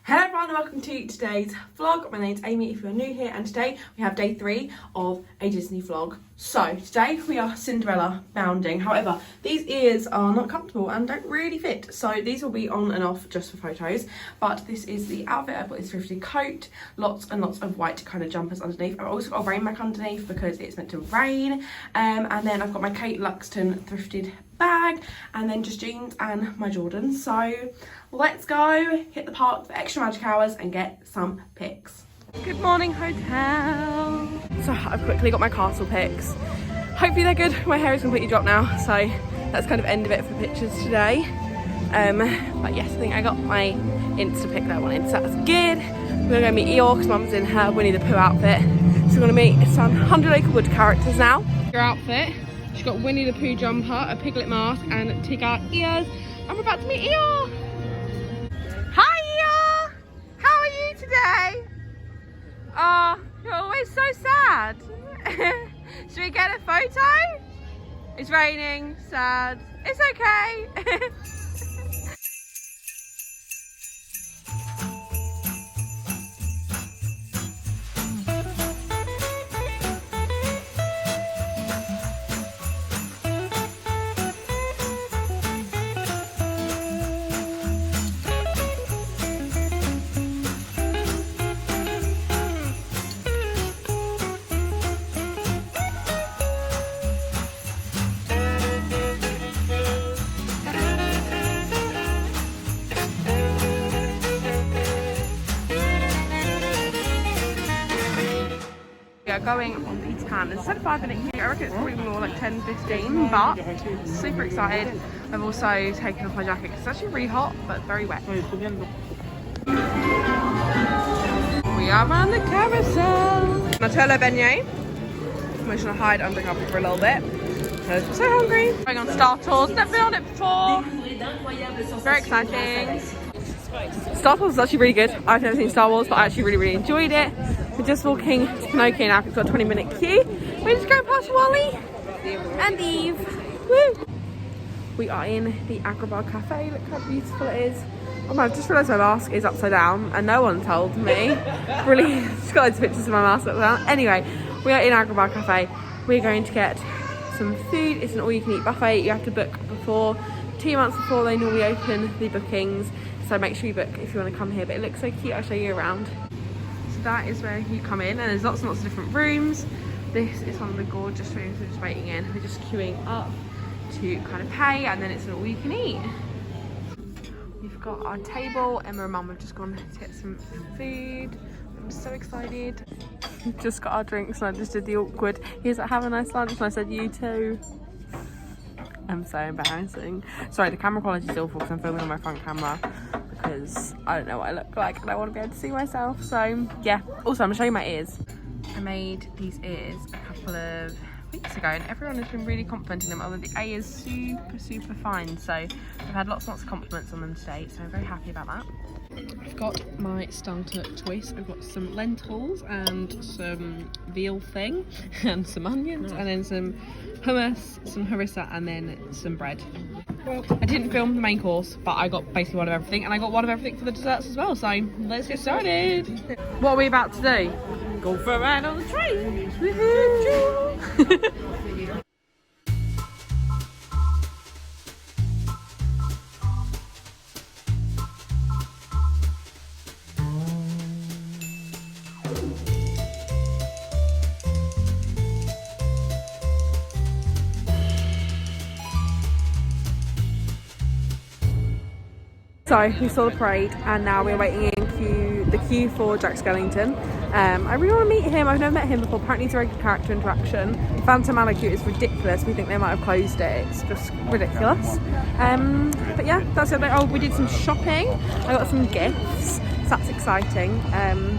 Hello everyone and welcome to today's vlog. My name's Amy if you're new here, and today we have day 3 of a Disney vlog. So today we are Cinderella bounding. However, these ears are not comfortable and don't really fit, so these will be on and off just for photos. But this is the outfit. I've got this thrifted coat, lots and lots of white kind of jumpers underneath. I've also got a rain mac underneath because it's meant to rain, and then I've got my Kate Luxton thrifted bag, and then just jeans and my Jordans. So let's go hit the park for extra magic hours and get some pics. Good morning, hotel. So I've quickly got my castle pics. Hopefully they're good. My hair is completely dropped now, so that's kind of end of it for pictures today. But yes, I think I got my Insta pic that I wanted, so that's good. We're gonna go meet Eeyore because Mum's in her Winnie the Pooh outfit. So we're gonna meet some 100 Acre Wood characters now. Your outfit. She's got Winnie the Pooh jumper, a piglet mask, and tiger ears. And we're about to meet Eeyore. Hi Eeyore! How are you today? Oh, you're always so sad. Should we get a photo? It's raining, sad. It's okay. Going on Peter Pan. It's a 5-minute queue. I reckon it's probably more like 10-15, but super excited. I've also taken off my jacket because it's actually really hot but very wet. We are on the carousel. Nutella beignet. I'm just gonna hide under cover for a little bit because we're so hungry. Going on Star Tours. Never been on it before. Very exciting. Star Tours is actually really good. I've never seen Star Wars, but I actually really enjoyed it. We're just walking to Pinocchio now. It's got a 20-minute queue. We're just going past Wally and Eve. Woo! We are in the Agrabah Cafe. Look how beautiful it is. Oh my, I've just realised my mask is upside down and no one told me. Really, just got loads of pictures of my mask upside down. Anyway, we are in Agrabah Cafe. We're going to get some food. It's an all-you-can-eat buffet. You have to book before, 2 months before they normally open the bookings. So make sure you book if you want to come here. But it looks so cute. I'll show you around. So that is where you come in, and there's lots and lots of different rooms. This is one of the gorgeous rooms. We're just waiting in. We're just queuing up to kind of pay, and then it's an all-you-can-eat. We've got our table. Emma and Mum have just gone to get some food. I'm so excited. We've just got our drinks, and I just did the awkward. He's like, have a nice lunch, and I said, you too. I'm so embarrassing. Sorry, the camera quality is awful because I'm filming on my front camera because I don't know what I look like and I want to be able to see myself. So yeah. Also, I'm gonna show you my ears. I made these ears a couple of weeks ago and everyone has been really complimenting them. Although the A is super fine, so I've had lots and lots of compliments on them today, so I'm very happy about that. I've got my starter twist. I've got some lentils and some veal thing and some onions and then some hummus, some harissa, and then some bread. Well, I didn't film the main course, but I got basically one of everything, and I got one of everything for the desserts as well, so let's get started. What are we about to do? Go for a ride on the train. Woohoo! So we saw the parade and now we're waiting in the queue for Jack Skellington. I really want to meet him. I've never met him before. Apparently it's a very good character interaction. Phantom Manicure is ridiculous. We think they might have closed it. It's just ridiculous. But yeah, that's it. Oh, we did some shopping. I got some gifts. So that's exciting.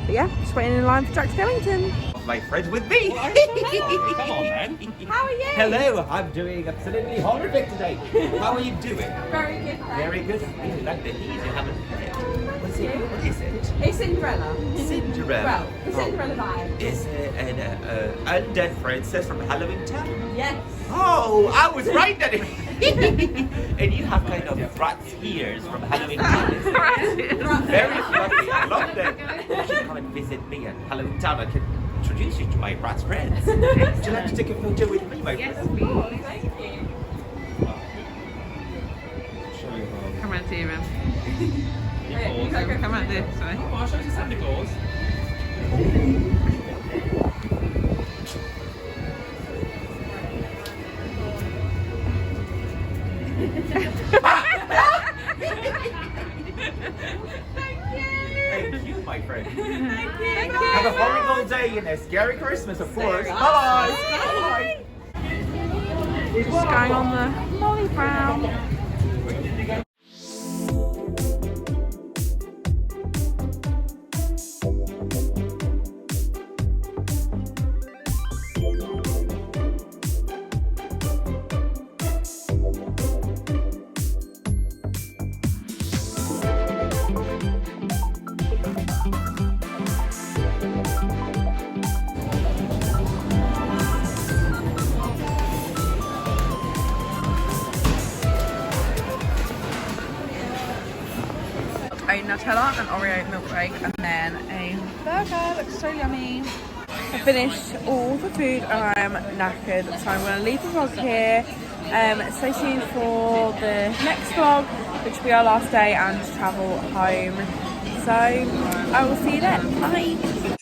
But yeah, just waiting in line for Jack Skellington. my friend with me. Come on, then. How are you? Hello, I'm doing absolutely horrific today. How are you doing? Very good, thanks. Very good. I really like the heat. You haven't. What's it? What is it? It's Cinderella. Cinderella. Well, the Cinderella vibe. Is it an undead princess from Halloween Town? Yes. Oh, I was right then. And you have kind of rat's ears from Halloween Town. Very fluffy. I love them. You should come and visit me at Halloween Town. I can introduce you to my rat friends. Would you like to take a photo with me, my friend? Yes, please. Thank you. Come on, Steven. You gotta come out this way. Oh, I'll show you Santa Claus. Thank you, my friend. Thank you. Have a horrible day and a scary Christmas, of course. Bye-bye. Bye-bye. Just going on the Molly Brown. A Nutella, an Oreo milkshake, and then a burger. Looks so yummy. I finished all the food and I'm knackered, so I'm going to leave the vlog here. Stay tuned for the next vlog, which will be our last day and travel home. So I will see you then. Bye.